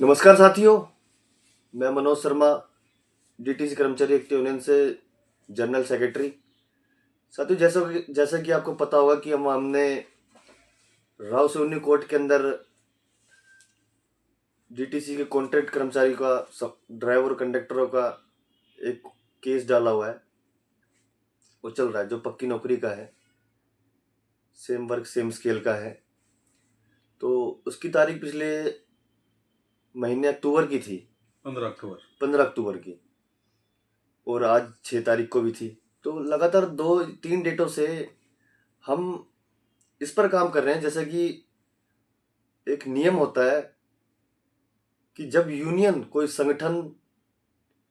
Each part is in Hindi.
नमस्कार साथियों, मैं मनोज शर्मा, डीटीसी कर्मचारी एकता यूनियन से जनरल सेक्रेटरी। साथियों, जैसा कि आपको पता होगा कि हमने राव सिवनी कोर्ट के अंदर डीटीसी के कॉन्ट्रैक्ट कर्मचारी का ड्राइवर कंडक्टरों का एक केस डाला हुआ है। वो चल रहा है, जो पक्की नौकरी का है, सेम वर्क सेम स्केल का है। तो उसकी तारीख पिछले महीने अक्टूबर की थी, 15 अक्टूबर की, और आज 6 तारीख को भी थी। तो लगातार 2-3 डेटों से हम इस पर काम कर रहे हैं। जैसे कि एक नियम होता है कि जब यूनियन, कोई संगठन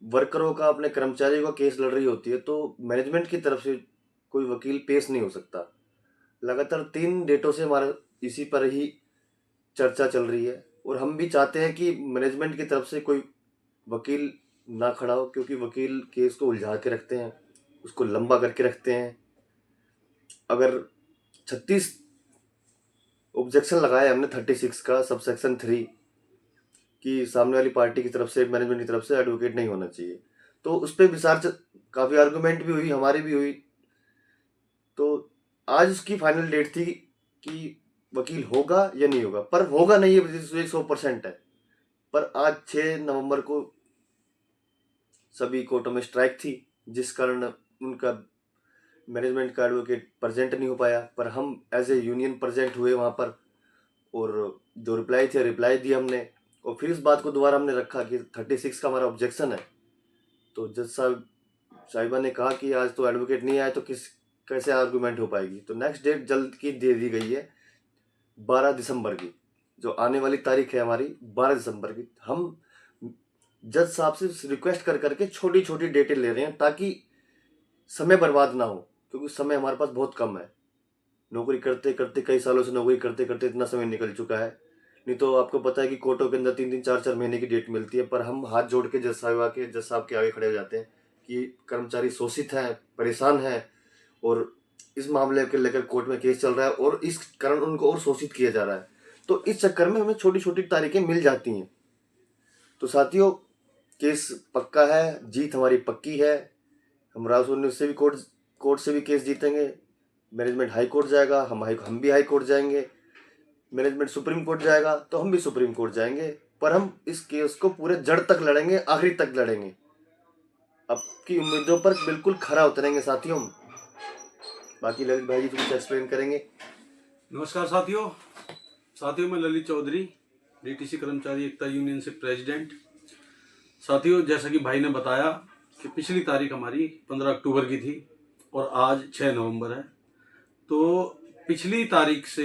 वर्करों का, अपने कर्मचारियों का केस लड़ रही होती है, तो मैनेजमेंट की तरफ से कोई वकील पेश नहीं हो सकता। लगातार 3 डेटों से हमारा इसी पर ही चर्चा चल रही है, और हम भी चाहते हैं कि मैनेजमेंट की तरफ से कोई वकील ना खड़ा हो, क्योंकि वकील केस को उलझा के रखते हैं, उसको लंबा करके रखते हैं। अगर 36 ऑब्जेक्शन लगाया हमने 36 का, सबसेक्शन 3, कि सामने वाली पार्टी की तरफ से, मैनेजमेंट की तरफ से एडवोकेट नहीं होना चाहिए। तो उस पर विचार, काफ़ी आर्गूमेंट भी हुई, हमारी भी हुई। तो आज उसकी फाइनल डेट थी कि वकील होगा या नहीं होगा, पर होगा नहीं, ये 100% है। पर आज 6 नवंबर को सभी कोर्टों में स्ट्राइक थी, जिस कारण उनका मैनेजमेंट का एडवोकेट प्रेजेंट नहीं हो पाया। पर हम एज ए यूनियन प्रेजेंट हुए वहाँ पर, और जो रिप्लाई थे, रिप्लाई दी हमने। और फिर इस बात को दोबारा हमने रखा कि 36 का हमारा ऑब्जेक्शन है। तो जज साहिबा ने कहा कि आज तो एडवोकेट नहीं आया, तो कैसे आर्गूमेंट हो पाएगी। तो नेक्स्ट डेट जल्द की दे दी गई है, 12 दिसंबर की, जो आने वाली तारीख है हमारी, 12 दिसंबर की। हम जज साहब से रिक्वेस्ट कर करके छोटी छोटी डेटें ले रहे हैं, ताकि समय बर्बाद ना हो, क्योंकि समय हमारे पास बहुत कम है। नौकरी करते करते, कई सालों से नौकरी करते करते इतना समय निकल चुका है। नहीं तो आपको पता है कि कोर्टों के अंदर 3-3, 4-4 महीने की डेट मिलती है, पर हम हाथ जोड़ के जज साहब के आगे खड़े हो जाते हैं कि कर्मचारी शोषित हैं, परेशान हैं, और इस मामले के लेकर कोर्ट में केस चल रहा है, और इस कारण उनको और शोषित किया जा रहा है। तो इस चक्कर में हमें छोटी छोटी तारीखें मिल जाती हैं। तो साथियों, केस पक्का है, जीत हमारी पक्की है। हम राजपुर से भी कोर्ट से भी केस जीतेंगे। मैनेजमेंट हाई कोर्ट जाएगा, हम भी हाई कोर्ट जाएंगे। मैनेजमेंट सुप्रीम कोर्ट जाएगा, तो हम भी सुप्रीम कोर्ट जाएंगे। पर हम इस केस को पूरे जड़ तक लड़ेंगे, आखिरी तक लड़ेंगे। आपकी उम्मीदों पर बिल्कुल खरा उतरेंगे साथियों। बाकी ललित भाई जी तो कुछ एक्सप्लेन करेंगे। नमस्कार साथियों, मैं ललित चौधरी, डीटीसी कर्मचारी एकता यूनियन से प्रेसिडेंट। साथियों, जैसा कि भाई ने बताया कि पिछली तारीख हमारी 15 अक्टूबर की थी और आज 6 नवंबर है। तो पिछली तारीख से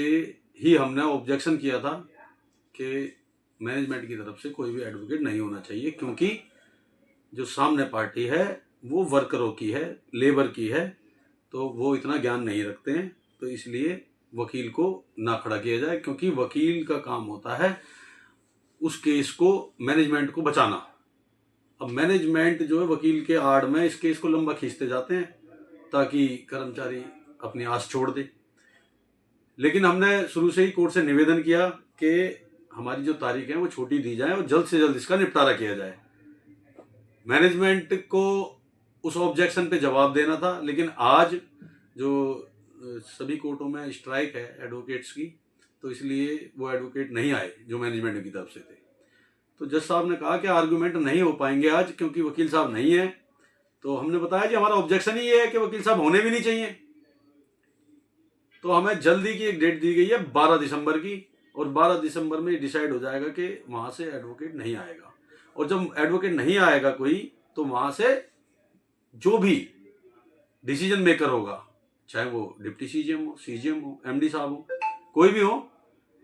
ही हमने ऑब्जेक्शन किया था कि मैनेजमेंट की तरफ से कोई भी एडवोकेट नहीं होना चाहिए, क्योंकि जो सामने पार्टी है वो वर्करों की है, लेबर की है, तो वो इतना ज्ञान नहीं रखते हैं। तो इसलिए वकील को ना खड़ा किया जाए, क्योंकि वकील का काम होता है उस केस को, मैनेजमेंट को बचाना। अब मैनेजमेंट जो है वकील के आड़ में इस केस को लंबा खींचते जाते हैं ताकि कर्मचारी अपनी आस छोड़ दे। लेकिन हमने शुरू से ही कोर्ट से निवेदन किया कि हमारी जो तारीख है वो छोटी दी जाए और जल्द से जल्द इसका निपटारा किया जाए। मैनेजमेंट को उस ऑब्जेक्शन पे जवाब देना था, लेकिन आज जो सभी कोर्टों में स्ट्राइक है एडवोकेट्स की, तो इसलिए वो एडवोकेट नहीं आए जो मैनेजमेंट की तरफ से थे। तो जज साहब ने कहा कि आर्गुमेंट नहीं हो पाएंगे आज, क्योंकि वकील साहब नहीं है। तो हमने बताया कि हमारा ऑब्जेक्शन ही ये है कि वकील साहब होने भी नहीं चाहिए। तो हमें जल्दी की एक डेट दी गई है 12 दिसंबर की, और 12 दिसंबर में डिसाइड हो जाएगा कि वहां से एडवोकेट नहीं आएगा। और जब एडवोकेट नहीं आएगा कोई, तो वहां से जो भी डिसीजन मेकर होगा, चाहे वो डिप्टी सीजीएम हो, सीजीएम हो, एमडी साहब हो, कोई भी हो,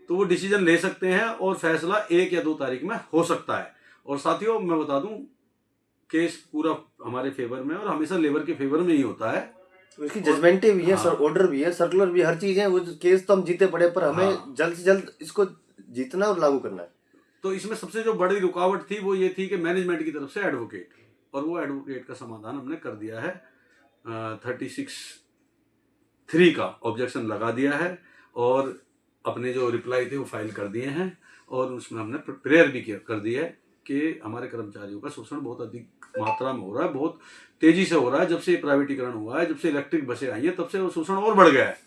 तो वो डिसीजन ले सकते हैं और फैसला 1 या 2 तारीख में हो सकता है। और साथियों, मैं बता दूं, केस पूरा हमारे फेवर में और हमेशा लेबर के फेवर में ही होता है। उसकी जजमेंटें भी है, ऑर्डर भी है, सर्कुलर भी, हर चीज है। वो केस तो हम जीते पड़े, पर हमें जल्द से जल्द इसको जीतना और लागू करना है। तो इसमें सबसे जो बड़ी रुकावट थी वो ये थी कि मैनेजमेंट की तरफ से एडवोकेट, और वो एडवोकेट का समाधान हमने कर दिया है। 36(3) का ऑब्जेक्शन लगा दिया है और अपने जो रिप्लाई थे वो फाइल कर दिए हैं। और उसमें हमने प्रेयर भी कर दी है कि हमारे कर्मचारियों का शोषण बहुत अधिक मात्रा में हो रहा है, बहुत तेजी से हो रहा है। जब से प्राइवेटीकरण हुआ है, जब से इलेक्ट्रिक बसें आई हैं, तब से वो शोषण और बढ़ गया है।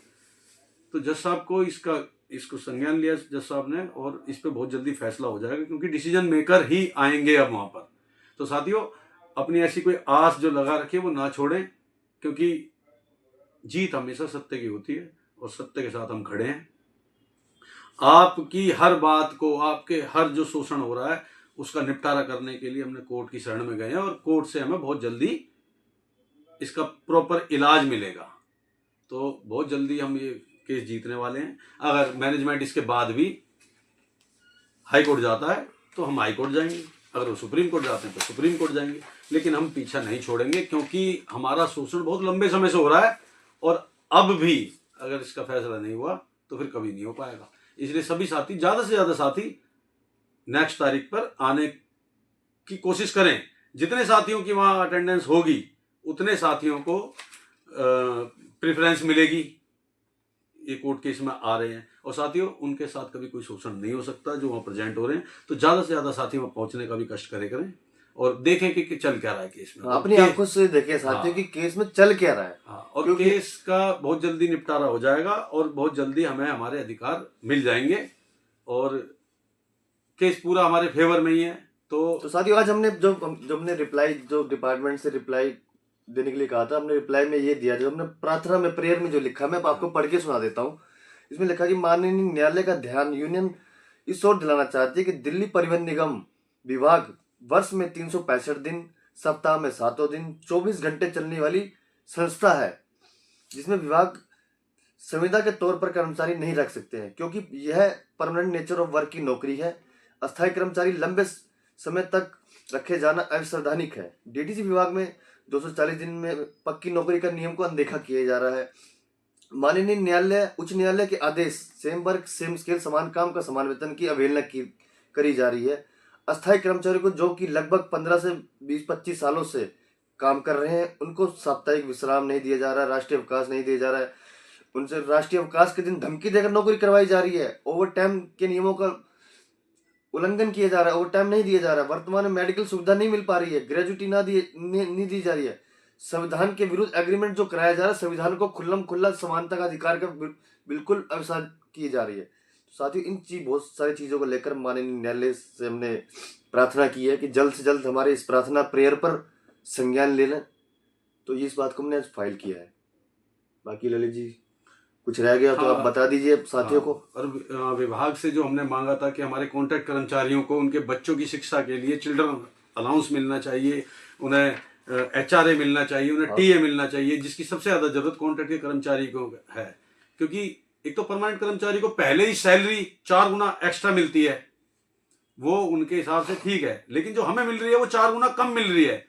तो जज साहब को इसको संज्ञान लिया जज साहब ने, और इस पे बहुत जल्दी फैसला हो जाएगा, क्योंकि डिसीजन मेकर ही आएंगे अब वहां पर। तो साथियों, अपनी ऐसी कोई आस जो लगा रखी है वो ना छोड़ें, क्योंकि जीत हमेशा सत्य की होती है और सत्य के साथ हम खड़े हैं। आपकी हर बात को, आपके हर जो शोषण हो रहा है उसका निपटारा करने के लिए हमने कोर्ट की शरण में गए हैं, और कोर्ट से हमें बहुत जल्दी इसका प्रॉपर इलाज मिलेगा। तो बहुत जल्दी हम ये केस जीतने वाले हैं। अगर मैनेजमेंट इसके बाद भी हाई कोर्ट जाता है तो हम हाई कोर्ट जाएंगे, अगर वो सुप्रीम कोर्ट जाते हैं तो सुप्रीम कोर्ट जाएंगे, लेकिन हम पीछा नहीं छोड़ेंगे, क्योंकि हमारा शोषण बहुत लंबे समय से हो रहा है, और अब भी अगर इसका फैसला नहीं हुआ तो फिर कभी नहीं हो पाएगा। इसलिए सभी साथी, ज़्यादा से ज़्यादा साथी नेक्स्ट तारीख पर आने की कोशिश करें। जितने साथियों की वहाँ अटेंडेंस होगी उतने साथियों को प्रेफरेंस मिलेगी। ये कोर्ट केस में आ रहे हैं, और साथियों उनके साथ कभी कोई शोषण नहीं हो सकता जो वहाँ प्रेजेंट हो रहे हैं। तो ज़्यादा से ज़्यादा साथी वहाँ पहुँचने का भी कष्ट करें और देखें कि चल क्या रहा है केस में। अपनी आंखों से देखें साथियों कि केस में चल क्या रहा है। और केस का बहुत जल्दी निपटारा हो जाएगा, और बहुत जल्दी हमें हमारे अधिकार मिल जाएंगे, और केस पूरा हमारे फेवर में ही है। तो साथियों, आज हमने जो हमने रिप्लाई, जो डिपार्टमेंट से रिप्लाई देने के लिए कहा था, हमने रिप्लाई में ये दिया, जो हमने प्रार्थना में, प्रेयर में जो लिखा, मैं आपको पढ़ के सुना देता हूँ। इसमें लिखा कि माननीय न्यायालय का ध्यान यूनियन इस ओर दिलाना चाहती है कि दिल्ली परिवहन निगम विभाग वर्ष में 365 दिन, सप्ताह में 7 दिन, 24 घंटे चलने वाली संस्था है, जिसमें विभाग संविदा के तौर पर कर्मचारी नहीं रख सकते हैं, क्योंकि यह परमानेंट नेचर ऑफ वर्क की नौकरी है। अस्थायी कर्मचारी लंबे समय तक रखे जाना अवैधानिक है। डीटीसी विभाग में 240 दिन में पक्की नौकरी का नियम को अनदेखा किया जा रहा है। माननीय न्यायालय, उच्च न्यायालय के आदेश सेम वर्क सेम स्केल, समान काम का समान वेतन की अवहेलना करी जा रही है। अस्थायी कर्मचारी को, जो कि लगभग 15 से 20-25 सालों से काम कर रहे हैं, उनको साप्ताहिक विश्राम नहीं दिया जा रहा है, राष्ट्रीय अवकाश नहीं दिया जा रहा है, उनसे राष्ट्रीय अवकाश के दिन धमकी देकर नौकरी करवाई जा रही है। ओवर टाइम के नियमों का उल्लंघन किया जा रहा है, ओवर टाइम नहीं दिया जा रहा है। वर्तमान में मेडिकल सुविधा नहीं मिल पा रही है, ग्रेजुटी नहीं दी जा रही है। संविधान के विरुद्ध एग्रीमेंट जो कराया जा रहा है, संविधान को खुल्लम खुल्ला समानता का अधिकार का बिल्कुल अवसाद की जा रही है। साथियों, इन बहुत सारी चीजों को लेकर माननीय न्यायालय से हमने प्रार्थना की है कि जल्द से जल्द हमारे इस प्रार्थना प्रेयर पर संज्ञान ले लें। तो इस बात को हमने आज फाइल किया है। बाकी ललित जी कुछ रह गया तो आप बता दीजिए साथियों को। और विभाग से जो हमने मांगा था कि हमारे कॉन्ट्रैक्ट कर्मचारियों को उनके बच्चों की शिक्षा के लिए चिल्ड्रन अलाउंस मिलना चाहिए, उन्हें HRA मिलना चाहिए, उन्हें TA मिलना चाहिए, जिसकी सबसे ज्यादा जरूरत कॉन्ट्रैक्ट के कर्मचारी को है। क्योंकि एक तो परमानेंट कर्मचारी को पहले ही सैलरी 4 गुना एक्स्ट्रा मिलती है, वो उनके हिसाब से ठीक है, लेकिन जो हमें मिल रही है वो 4 गुना कम मिल रही है,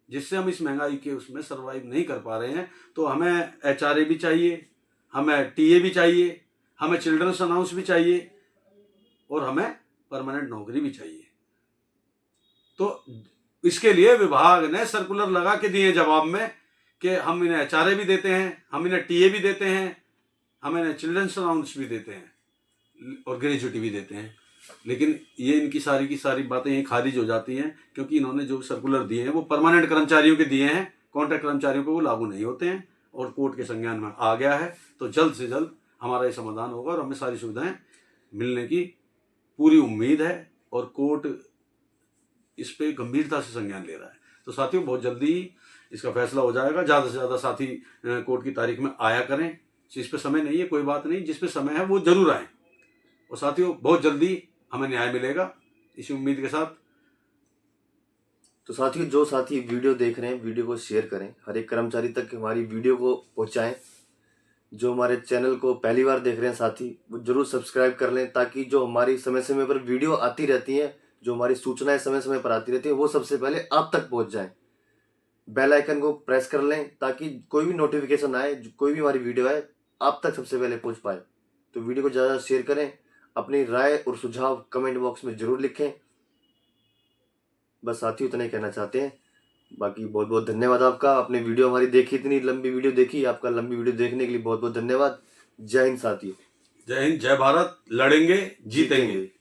जिससे हम इस महंगाई के उसमें सर्वाइव नहीं कर पा रहे हैं। तो हमें HRA भी चाहिए, हमें TA भी चाहिए, हमें चिल्ड्रंस अलाउंस भी चाहिए, और हमें परमानेंट नौकरी भी चाहिए। तो इसके लिए विभाग ने सर्कुलर लगा के दिए जवाब में कि हम इन्हें HRA भी देते हैं, हम इन्हें TA भी देते हैं, हम इन्हें चिल्ड्रंस अलाउंस भी देते हैं, और ग्रेजुटी भी देते हैं। लेकिन ये इनकी सारी की सारी बातें यहीं खारिज हो जाती हैं, क्योंकि इन्होंने जो सर्कुलर दिए हैं वो परमानेंट कर्मचारियों के दिए हैं, कॉन्ट्रैक्ट कर्मचारियों को वो लागू नहीं होते हैं, और कोर्ट के संज्ञान में आ गया है। तो जल्द से जल्द हमारा ये समाधान होगा, और हमें सारी सुविधाएं मिलने की पूरी उम्मीद है, और कोर्ट इस पे गंभीरता से संज्ञान ले रहा है। तो साथियों, बहुत जल्दी इसका फैसला हो जाएगा। ज़्यादा से ज़्यादा साथी कोर्ट की तारीख में आया करें। जिस पे समय नहीं है कोई बात नहीं, जिस पे समय है वो जरूर आए। और साथियों, बहुत जल्दी हमें न्याय मिलेगा, इसी उम्मीद के साथ। तो साथियों, जो साथी वीडियो देख रहे हैं, वीडियो को शेयर करें, हर एक कर्मचारी तक हमारी वीडियो को पहुंचाएं। जो हमारे चैनल को पहली बार देख रहे हैं साथी, वो जरूर सब्सक्राइब कर लें, ताकि जो हमारी समय समय पर वीडियो आती रहती हैं, जो हमारी सूचनाएं समय समय पर आती रहती है, वो सबसे पहले आप तक पहुंच जाए। बेल आइकन को प्रेस कर लें, ताकि कोई भी नोटिफिकेशन आए, कोई भी हमारी वीडियो आए, आप तक सबसे पहले पहुंच पाए। तो वीडियो को ज़्यादा शेयर करें, अपनी राय और सुझाव कमेंट बॉक्स में जरूर लिखें। बस साथियों, इतना ही कहना चाहते हैं। बाकी बहुत बहुत धन्यवाद आपका, आपने वीडियो हमारी देखी, इतनी लंबी वीडियो देखी, आपका लंबी वीडियो देखने के लिए बहुत बहुत धन्यवाद। जय हिंद साथियों। जय हिंद, जय भारत। लड़ेंगे, जीतेंगे।